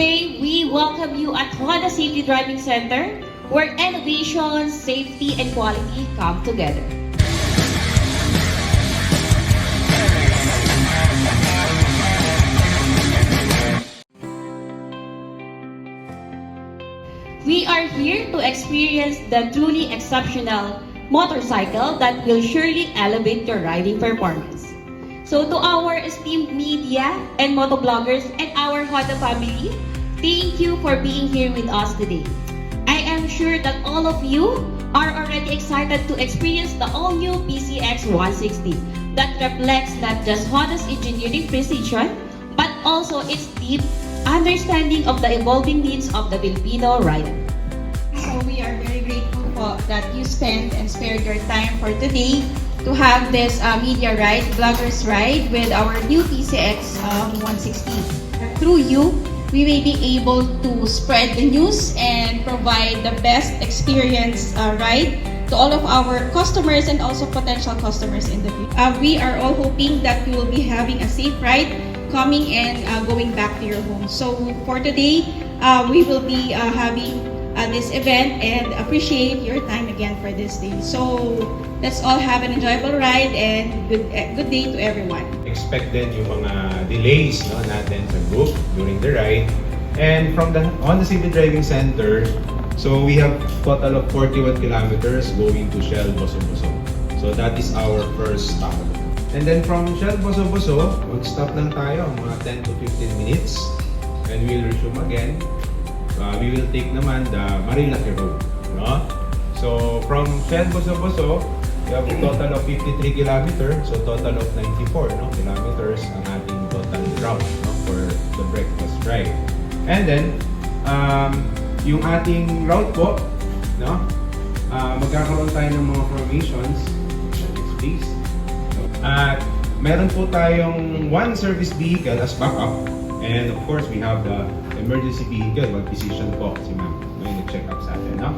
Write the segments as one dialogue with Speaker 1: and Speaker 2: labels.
Speaker 1: Today, we welcome you at Honda Safety Driving Center, where innovation, safety, and quality come together. We are here to experience the truly exceptional motorcycle that will surely elevate your riding performance. So to our esteemed media and motovloggers and our Honda family, thank you for being here with us today. I am sure that all of you are already excited to experience the all-new PCX 160 that reflects not just Honda's engineering precision, but also its deep understanding of the evolving needs of the Filipino rider.
Speaker 2: So we are very grateful that you spend and spared your time for today to have this media ride, vloggers ride with our new PCX 160. Through you, we may be able to spread the news and provide the best experience ride to all of our customers and also potential customers in the future. We are all hoping that you will be having a safe ride coming and going back to your home. So for today, we will be having this event and appreciate your time again for this day. So let's all have an enjoyable ride and good day to everyone.
Speaker 3: Expect din yung mga delays natin sa group during the ride. And from the Honda Safety Driving Center, so we have total of 41 kilometers going to Shell Boso-Boso. So that is our first stop. And then from Shell Boso-Boso, mag-stop lang tayo mga 10 to 15 minutes. And we'll resume again. We will take naman the Marilaki Road. No? So from Shell Boso-Boso, we have a total of 53 kilometers. So total of 94 kilometers ang ating total route for the breakfast ride. And then, yung ating route po, magkakaroon tayo ng mga formations. Please. At meron po tayong one service vehicle as backup. And of course, we have the emergency vehicle. Mag-position po si ma'am. May nag-check up sa atin, no?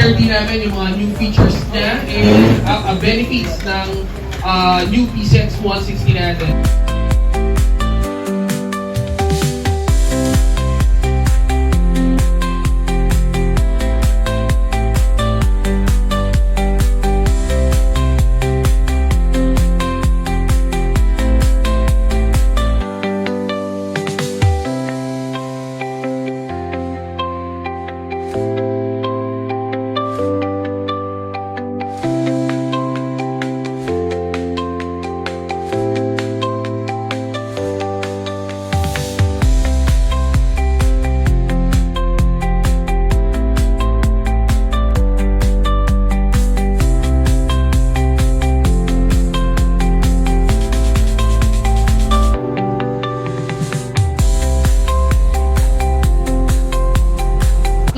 Speaker 4: i-share din namin yung mga new features niya and benefits ng new PCX 160 natin.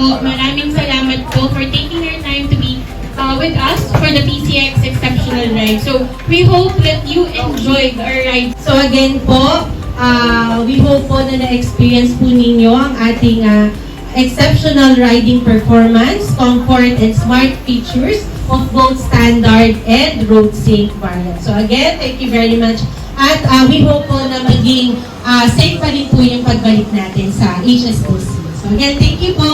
Speaker 2: So, maraming salamat po for taking your time to be with us for the PCX Exceptional Ride. So, we hope that you enjoyed our ride.
Speaker 5: So again po, we hope po na na-experience po ninyo ang ating exceptional riding performance, comfort, and smart features of both standard and road safe variants. So again, thank you very much. At we hope po na maging safe pa rin po yung pagbalik natin sa HSOC. So again, thank you po.